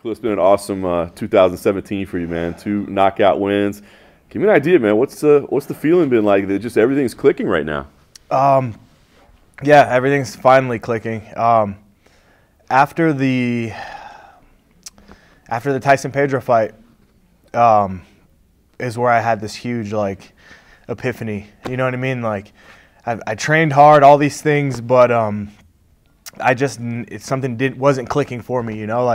Khalil, it's been an awesome 2017 for you, man. 2 knockout wins. Give me an idea, man. What's the feeling been like? That just everything's clicking right now. Yeah, everything's finally clicking. After the Tyson Pedro fight, is where I had this huge epiphany. You know what I mean? Like, I trained hard, all these things, but something wasn't clicking for me. You know,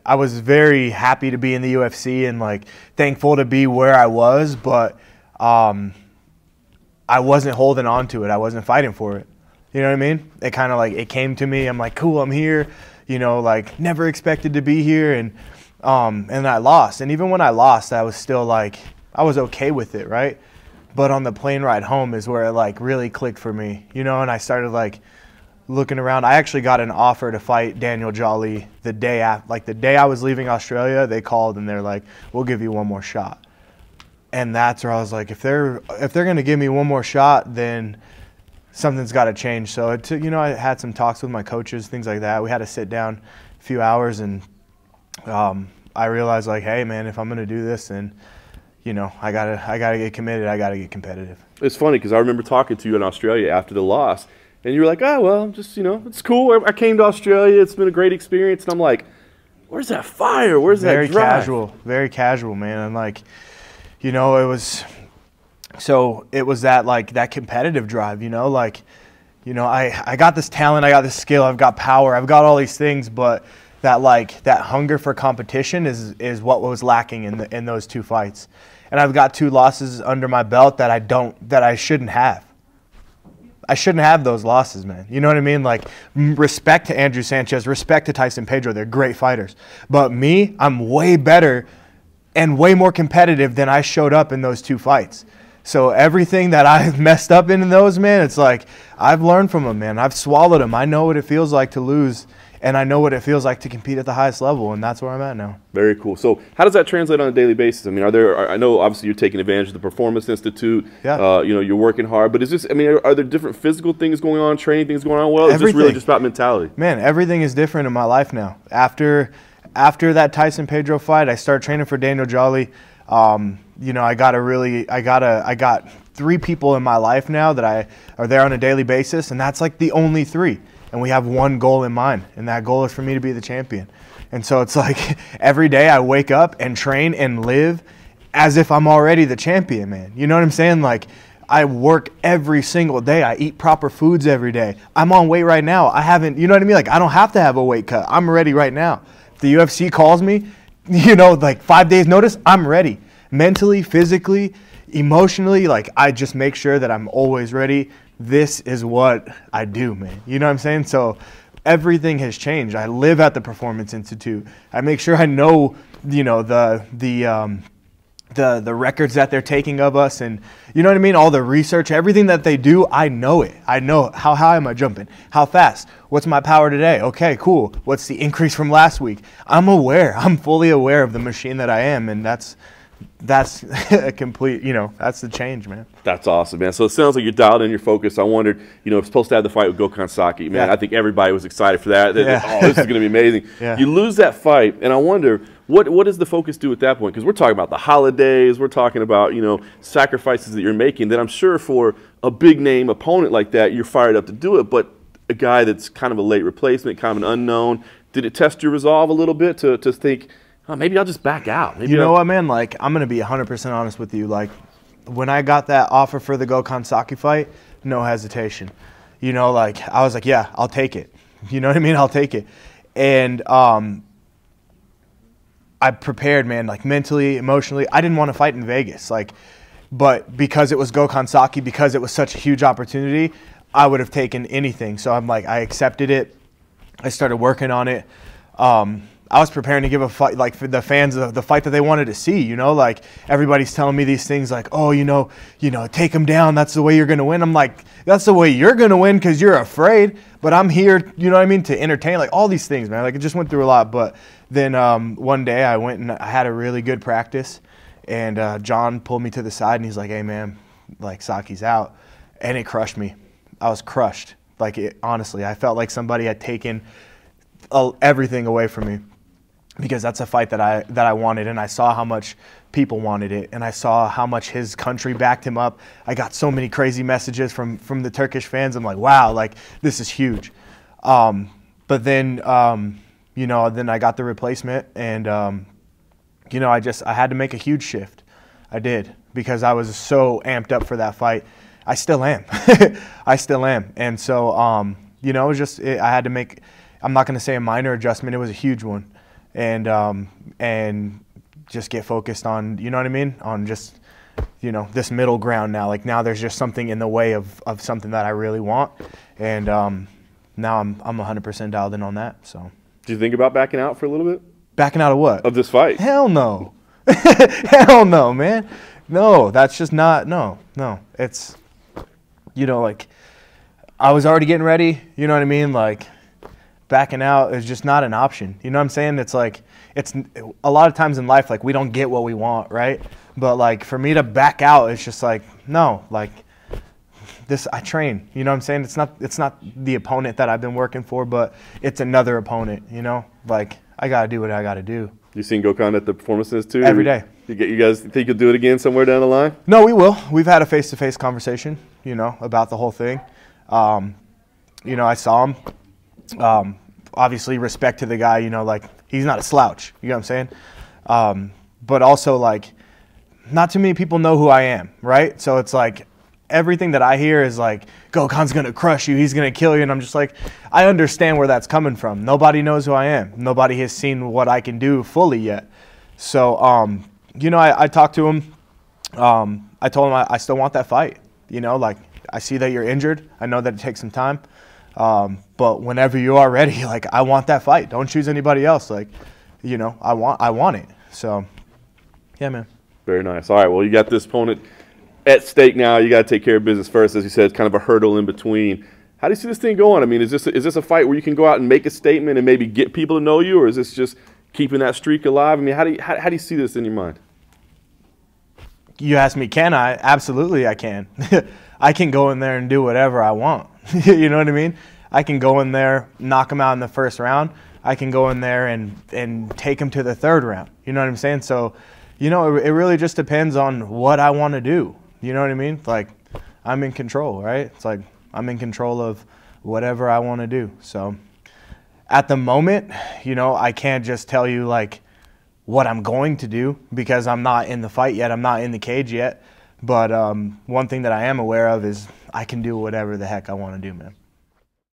I was very happy to be in the UFC and thankful to be where I was, but I wasn't holding on to it. I wasn't fighting for it. You know what I mean? It kind of it came to me. I'm like, cool, I'm here. You know, never expected to be here, and I lost. And even when I lost, I was still I was okay with it, right? But on the plane ride home is where it really clicked for me, you know. And I started looking around. I actually got an offer to fight Daniel Jolly the day after, the day I was leaving Australia. They called and they're like, "We'll give you one more shot." And that's where I was like, if they're gonna give me one more shot, then something's got to change. So I had some talks with my coaches, things like that. We had to sit down a few hours, and I realized hey man, if I'm gonna do this, then I gotta get committed. I gotta get competitive. It's funny because I remember talking to you in Australia after the loss, and you were like, "Oh well, just it's cool. I came to Australia. It's been a great experience." And I'm like, "Where's that fire? Where's that drive?" Very casual, man. And it was that competitive drive. I got this talent, I got this skill, I've got power, I've got all these things, but that hunger for competition is what was lacking in those 2 fights. And I've got 2 losses under my belt that I shouldn't have. I shouldn't have those losses, man. You know what I mean? Respect to Andrew Sanchez, respect to Tyson Pedro. They're great fighters. But me, I'm way better and way more competitive than I showed up in those 2 fights. So everything that I've messed up in those, man, it's I've learned from them, man. I've swallowed them. I know what it feels like to lose, and I know what it feels like to compete at the highest level, and that's where I'm at now. Very cool. So how does that translate on a daily basis? I mean, I know obviously you're taking advantage of the Performance Institute. Yeah. You're working hard, but are there different physical things going on, training things going on? Well, it's just really just about mentality. Man, everything is different in my life now. After that Tyson Pedro fight, I started training for Daniel Jolly. I got 3 people in my life now that are there on a daily basis, and that's the only 3. And we have one goal in mind, and that goal is for me to be the champion. And so it's every day I wake up and train and live as if I'm already the champion, man. You know what I'm saying? I work every single day. I eat proper foods every day. I'm on weight right now. I haven't, you know what I mean? I don't have to have a weight cut. I'm ready right now. If the UFC calls me, 5 days notice, I'm ready. Mentally, physically, emotionally, I just make sure that I'm always ready. This is what I do, man. You know what I'm saying? So everything has changed. I live at the Performance Institute. I make sure I know, the records that they're taking of us, and you know what I mean? All the research, everything that they do, I know it. I know how high am I jumping? How fast? What's my power today? Okay, cool. What's the increase from last week? I'm aware. I'm fully aware of the machine that I am, and that's a complete, that's the change, man. That's awesome, man. So it sounds like you're dialed in, you're focused. I wondered, it's supposed to have the fight with Gokhan Saki. Man, yeah. I think everybody was excited for that. Yeah. Oh, this is going to be amazing. Yeah. You lose that fight, and I wonder, what does the focus do at that point? Because we're talking about the holidays, we're talking about, sacrifices that you're making that I'm sure for a big-name opponent like that, you're fired up to do it, but a guy that's kind of a late replacement, kind of an unknown, did it test your resolve a little bit to think, oh, maybe I'll just back out? Maybe you know what, man? I'm going to be 100% honest with you. When I got that offer for the Gokhan Saki fight, no hesitation. I was like, yeah, I'll take it. You know what I mean? I'll take it. And I prepared, man, mentally, emotionally. I didn't want to fight in Vegas. But because it was Gokhan Saki, because it was such a huge opportunity, I would have taken anything. So I accepted it. I started working on it. I was preparing to give a fight, for the fans, the fight that they wanted to see, everybody's telling me these things oh, take him down. That's the way you're going to win. I'm like, that's the way you're going to win because you're afraid. But I'm here, you know what I mean, to entertain, all these things, man. It just went through a lot. But then one day I went and I had a really good practice. And John pulled me to the side and he's like, hey, man, Saki's out. And it crushed me. I was crushed. Honestly, I felt like somebody had taken everything away from me. because that's a fight that I wanted, and I saw how much people wanted it, and I saw how much his country backed him up. I got so many crazy messages from the Turkish fans. I'm like, wow, like this is huge. But then, you know, then I got the replacement, and you know, I had to make a huge shift. I did, because I was so amped up for that fight. I still am. I still am. And so, you know, I had to make, I'm not going to say a minor adjustment. It was a huge one. And just get focused on, you know what I mean? On just, you know, this middle ground now. Like now there's just something in the way of something that I really want. And now I'm 100% dialed in on that. So. Do you think about backing out for a little bit? Backing out of what? Of this fight? Hell no. Hell no, man. No, that's just not, no. It's, you know, like, I was already getting ready, you know what I mean? Like, backing out is just not an option. You know what I'm saying? It's like, it's a lot of times in life, like, we don't get what we want, right? But, like, for me to back out, it's just like, no, like, this, I train, you know what I'm saying? It's not the opponent that I've been working for, but it's another opponent, you know? Like, I got to do what I got to do. You seen Gokhan at the performances too? Every day. You guys think you'll do it again somewhere down the line? No, we will. We've had a face-to-face conversation, you know, about the whole thing. You know, I saw him. Obviously, respect to the guy, you know, like, he's not a slouch, you know what I'm saying? But also, like, not too many people know who I am, right? So it's like, everything that I hear is like, Gokhan's going to crush you, he's going to kill you. And I'm just like, I understand where that's coming from. Nobody knows who I am. Nobody has seen what I can do fully yet. So, you know, I talked to him. I told him I still want that fight. You know, like, I see that you're injured. I know that it takes some time. But whenever you are ready, like, I want that fight. Don't choose anybody else. Like, you know, I want it. So, yeah, man. Very nice. All right, well, you got this opponent at stake now. You got to take care of business first. As you said, it's kind of a hurdle in between. How do you see this thing going? I mean, is this a fight where you can go out and make a statement and maybe get people to know you, or is this just keeping that streak alive? I mean, how do you see this in your mind? You ask me, can I? Absolutely, I can. I can go in there and do whatever I want. You know what I mean? I can go in there, knock him out in the first round. I can go in there and take him to the third round. You know what I'm saying? So, you know, it really just depends on what I want to do. You know what I mean? Like, I'm in control, right? It's like, I'm in control of whatever I want to do. So, at the moment, you know, I can't just tell you, like, what I'm going to do because I'm not in the fight yet. I'm not in the cage yet. But one thing that I am aware of is I can do whatever the heck I want to do, man.